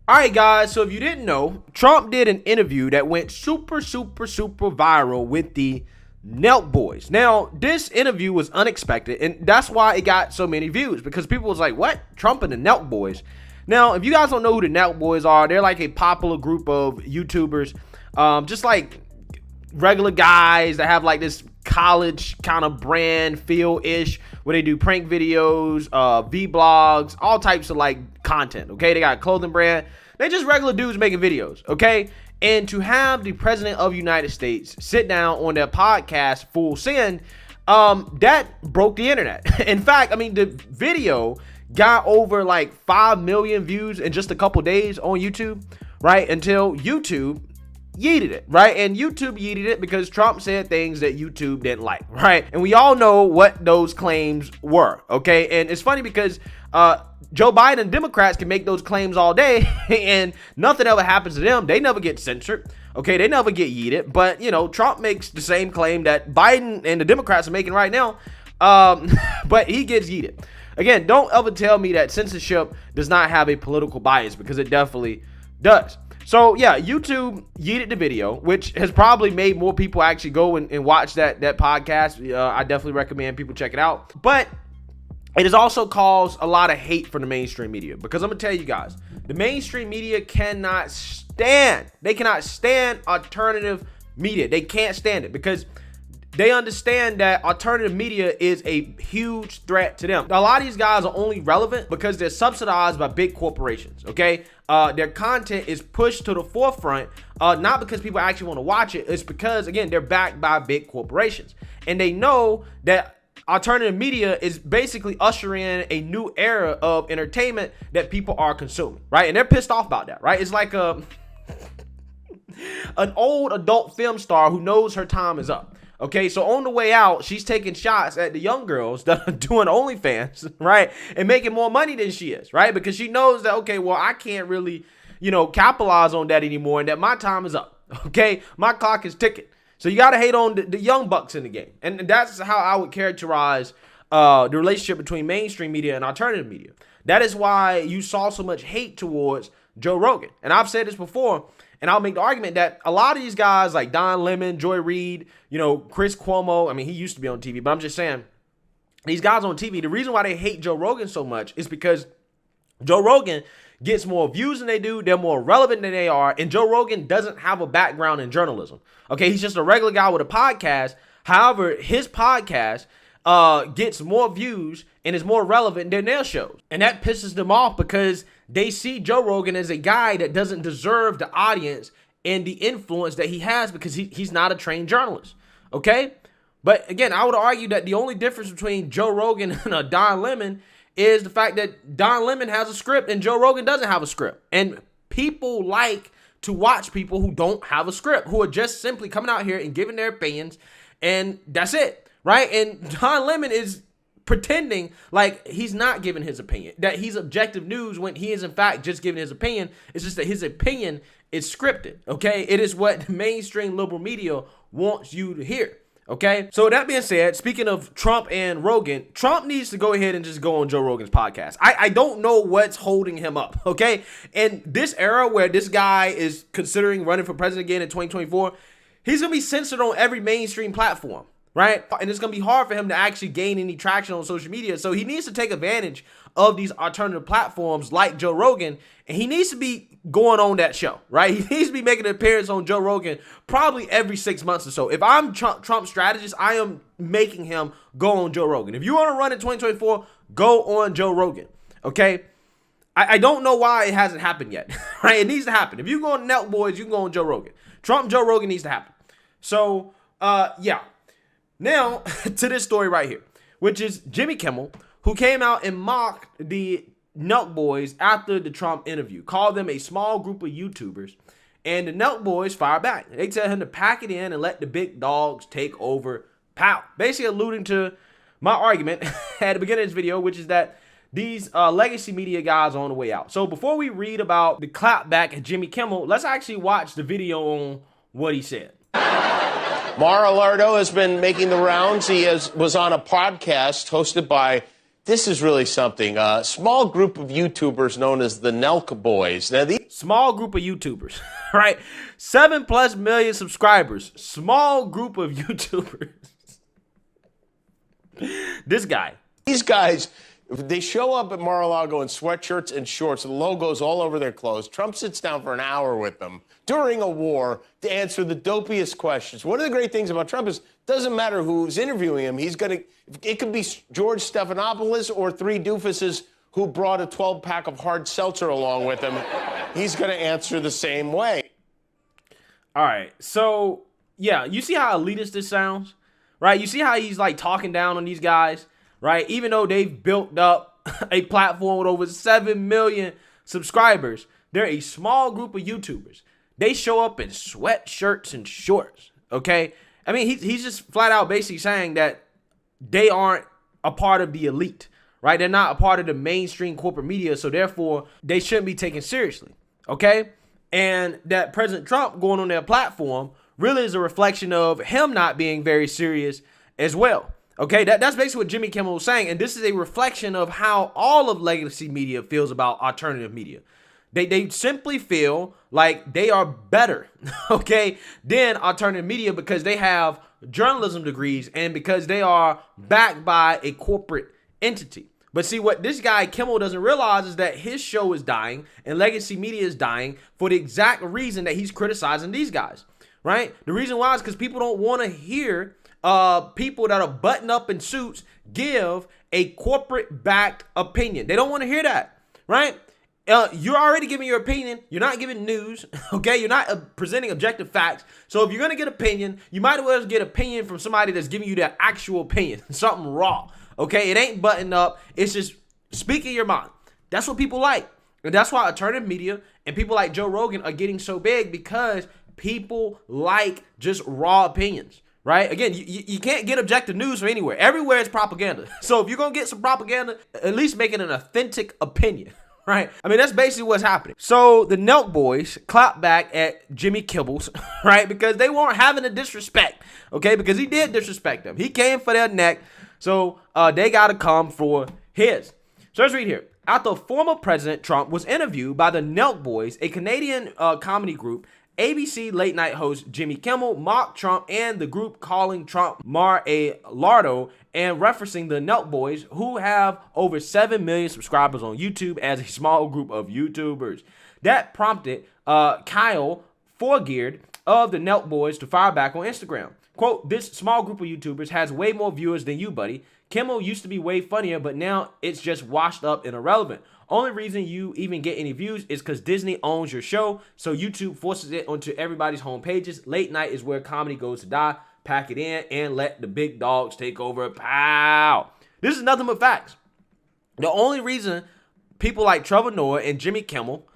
All right, guys, so if you didn't know, Trump did an interview that went super viral with the NELK boys. Now, this interview was unexpected, and that's why it got so many views, because people was like, what? Trump and the NELK boys? Now, if you guys don't know who the NELK boys are, they're like a popular group of YouTubers, just like regular guys that have like this college kind of brand feel-ish, where they do prank videos, vlogs, all types of like content, okay? They got a clothing brand. They're just regular dudes making videos, okay? And to have the president of the United States sit down on their podcast full send, that broke the internet. In fact, I mean, the video got over like 5 million views in just a couple days on YouTube, right? Until YouTube yeeted it, right? And YouTube yeeted it because Trump said things that YouTube didn't like, right? And we all know what those claims were, okay? And it's funny because Joe Biden and Democrats can make those claims all day and nothing ever happens to them. They never get censored, okay? They never get yeeted. But, you know, Trump makes the same claim that Biden and the Democrats are making right now, but he gets yeeted. Again, don't ever tell me that censorship does not have a political bias, because it definitely does. So yeah, YouTube yeeted the video, which has probably made more people actually go and watch that podcast. I definitely recommend people check it out. But it has also caused a lot of hate from the mainstream media, because I'm gonna tell you guys, the mainstream media cannot stand alternative media. They can't stand it because they understand that alternative media is a huge threat to them. A lot of these guys are only relevant because they're subsidized by big corporations, okay? Their content is pushed to the forefront, not because people actually want to watch it. It's because, again, they're backed by big corporations. And they know that alternative media is basically ushering in a new era of entertainment that people are consuming, right? And they're pissed off about that, right? It's like an old adult film star who knows her time is up. Okay, so on the way out, she's taking shots at the young girls that are doing OnlyFans, right? And making more money than she is, right? Because she knows that, okay, well, I can't really, capitalize on that anymore, and that my time is up, okay? My clock is ticking. So you got to hate on the young bucks in the game. And that's how I would characterize the relationship between mainstream media and alternative media. That is why you saw so much hate towards Joe Rogan. And I've said this before, and I'll make the argument that a lot of these guys like Don Lemon, Joy Reid, Chris Cuomo, I mean, he used to be on TV, but I'm just saying, these guys on TV, the reason why they hate Joe Rogan so much is because Joe Rogan gets more views than they do, they're more relevant than they are, and Joe Rogan doesn't have a background in journalism. Okay, he's just a regular guy with a podcast. However, his podcast gets more views and is more relevant than their shows. And that pisses them off because they see Joe Rogan as a guy that doesn't deserve the audience and the influence that he has because he's not a trained journalist, okay? But again, I would argue that the only difference between Joe Rogan and a Don Lemon is the fact that Don Lemon has a script and Joe Rogan doesn't have a script. And people like to watch people who don't have a script, who are just simply coming out here and giving their opinions, and that's it, right? And Don Lemon is pretending like he's not giving his opinion, that he's objective news when he is in fact just giving his opinion. It's just that his opinion is scripted, okay? It is what the mainstream liberal media wants you to hear, okay? So that being said, speaking of Trump and Rogan, Trump needs to go ahead and just go on Joe Rogan's podcast. I don't know what's holding him up, okay? And this era where this guy is considering running for president again in 2024, he's gonna be censored on every mainstream platform, right? And it's going to be hard for him to actually gain any traction on social media. So he needs to take advantage of these alternative platforms like Joe Rogan, and he needs to be going on that show, right? He needs to be making an appearance on Joe Rogan probably every 6 months or so. If I'm Trump's strategist, I am making him go on Joe Rogan. If you want to run in 2024, go on Joe Rogan, okay? I don't know why it hasn't happened yet, right? It needs to happen. If you go on NELK Boys, you can go on Joe Rogan. Trump and Joe Rogan needs to happen. So, yeah. Now, to this story right here, which is Jimmy Kimmel, who came out and mocked the NELK Boys after the Trump interview, called them a small group of YouTubers, and the NELK Boys fired back. They tell him to pack it in and let the big dogs take over power. Basically alluding to my argument at the beginning of this video, which is that these legacy media guys are on the way out. So before we read about the clapback at Jimmy Kimmel, let's actually watch the video on what he said. Mar-a-Lardo has been making the rounds. He was on a podcast hosted by This is really something. A small group of YouTubers known as the NELK boys. Now, these small group of YouTubers, right? 7+ million subscribers. Small group of YouTubers. This guy. These guys, they show up at Mar-a-Lago in sweatshirts and shorts, logos all over their clothes. Trump sits down for an hour with them during a war to answer the dopiest questions. One of the great things about Trump is it doesn't matter who's interviewing him. It could be George Stephanopoulos or three doofuses who brought a 12-pack of hard seltzer along with him. He's going to answer the same way. All right. So, yeah, you see how elitist this sounds, right? You see how he's like talking down on these guys, right? Even though they've built up a platform with over 7 million subscribers, they're a small group of YouTubers. They show up in sweatshirts and shorts, okay? I mean, he's just flat out basically saying that they aren't a part of the elite, right? They're not a part of the mainstream corporate media, so therefore they shouldn't be taken seriously, okay? And that President Trump going on their platform really is a reflection of him not being very serious as well, okay? That's basically what Jimmy Kimmel was saying, and this is a reflection of how all of legacy media feels about alternative media. They simply feel like they are better, okay, than alternative media because they have journalism degrees and because they are backed by a corporate entity. But see, what this guy Kimmel doesn't realize is that his show is dying and legacy media is dying for the exact reason that he's criticizing these guys, right? The reason why is because people don't want to hear people that are buttoned up in suits give a corporate-backed opinion. They don't want to hear that, right? You're already giving your opinion. You're not giving news, okay? You're not presenting objective facts. So if you're going to get opinion, you might as well get opinion from somebody that's giving you their actual opinion, something raw, okay? It ain't buttoned up. It's just speaking your mind. That's what people like. And that's why alternative media and people like Joe Rogan are getting so big because people like just raw opinions, right? Again, you can't get objective news from anywhere. Everywhere is propaganda. So if you're going to get some propaganda, at least make it an authentic opinion. Right? I mean, that's basically what's happening. So the NELK boys clapped back at Jimmy Kimmel's, right? Because they weren't having a disrespect, okay? Because he did disrespect them. He came for their neck, so they got to come for his. So let's read here. After former President Trump was interviewed by the NELK boys, a Canadian comedy group, ABC late night host Jimmy Kimmel mocked Trump and the group, calling Trump Mar-a-Lardo and referencing the NELK boys, who have over 7 million subscribers on YouTube, as a small group of YouTubers. That prompted Kyle Forgeard of the NELK boys to fire back on Instagram. Quote, "This small group of YouTubers has way more viewers than you, buddy. Kimmel used to be way funnier, but now it's just washed up and irrelevant. Only reason you even get any views is because Disney owns your show, so YouTube forces it onto everybody's home pages. Late night is where comedy goes to die. Pack it in and let the big dogs take over. Pow." This is nothing but facts. The only reason people like Trevor Noah and Jimmy Kimmel,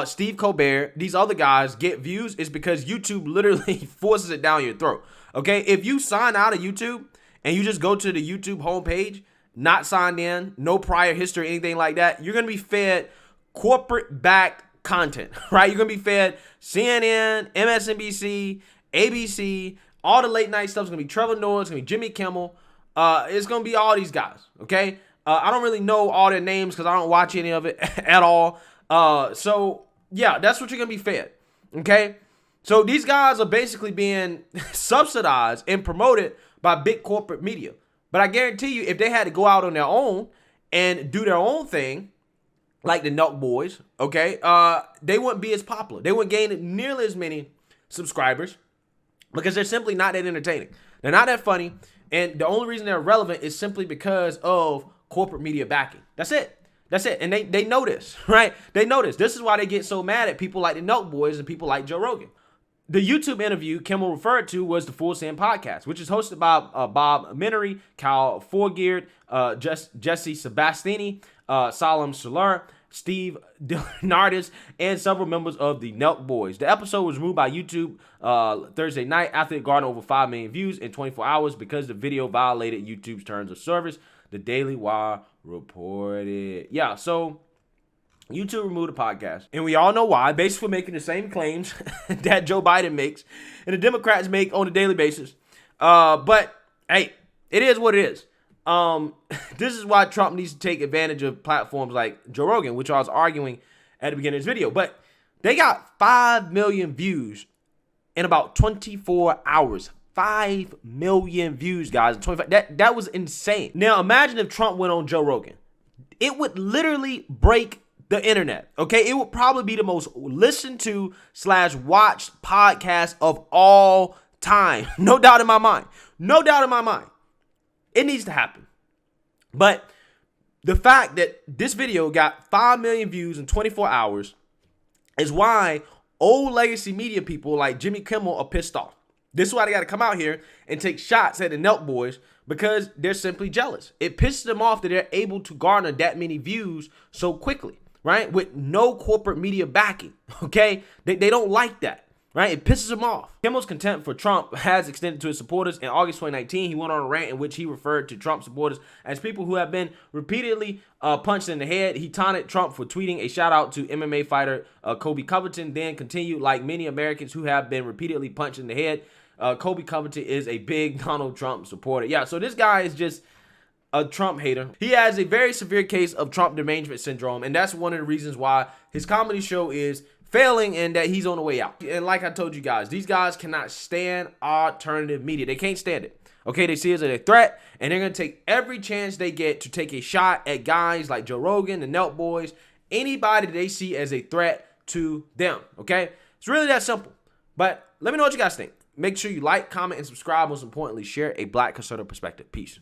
Steve Colbert, these other guys get views is because YouTube literally forces it down your throat. Okay, if you sign out of YouTube and you just go to the YouTube homepage, not signed in, no prior history, anything like that, you're going to be fed corporate-backed content, right? You're going to be fed CNN, MSNBC, ABC, all the late-night stuff is going to be Trevor Noah, it's going to be Jimmy Kimmel. It's going to be all these guys, okay? I don't really know all their names because I don't watch any of it at all. So, yeah, that's what you're going to be fed, okay? So these guys are basically being subsidized and promoted by big corporate media. But I guarantee you, if they had to go out on their own and do their own thing, like the NELK boys, okay, they wouldn't be as popular. They wouldn't gain nearly as many subscribers because they're simply not that entertaining. They're not that funny. And the only reason they're relevant is simply because of corporate media backing. That's it. That's it. And they know this, right? They know this. This is why they get so mad at people like the NELK boys and people like Joe Rogan. The YouTube interview Kimmel referred to was the Full Send podcast, which is hosted by Bob Menery, Kyle Forgeard, Jesse Sebastini, Salam Solar, Steve Nardis, and several members of the NELK boys. The episode was removed by YouTube Thursday night after it garnered over 5 million views in 24 hours because the video violated YouTube's terms of service, the Daily Wire reported. Yeah, so YouTube removed the podcast, and we all know why. Basically making the same claims that Joe Biden makes and the Democrats make on a daily basis. But hey, it is what it is. This is why Trump needs to take advantage of platforms like Joe Rogan, which I was arguing at the beginning of this video. But they got 5 million views in about 24 hours. 5 million views, guys. In 25. That was insane. Now, imagine if Trump went on Joe Rogan. It would literally break the internet, okay? It would probably be the most listened to / watched podcast of all time. No doubt in my mind. No doubt in my mind. It needs to happen. But the fact that this video got 5 million views in 24 hours is why old legacy media people like Jimmy Kimmel are pissed off. This is why they got to come out here and take shots at the NELK boys, because they're simply jealous. It pisses them off that they're able to garner that many views so quickly, right? With no corporate media backing, okay? They don't like that, right? It pisses them off. Kimmel's contempt for Trump has extended to his supporters. In August 2019, he went on a rant in which he referred to Trump supporters as people who have been repeatedly punched in the head. He taunted Trump for tweeting a shout out to MMA fighter Kobe Covington, then continued, like many Americans who have been repeatedly punched in the head, Kobe Covington is a big Donald Trump supporter. Yeah, so this guy is just a Trump hater. He has a very severe case of Trump derangement syndrome, and that's one of the reasons why his comedy show is failing and that he's on the way out. And like I told you guys, these guys cannot stand alternative media. They can't stand it. Okay, they see it as a threat, and they're going to take every chance they get to take a shot at guys like Joe Rogan, the NELK boys, anybody they see as a threat to them. Okay, it's really that simple. But let me know what you guys think. Make sure you like, comment, and subscribe. Most importantly, share a Black conservative perspective. Peace.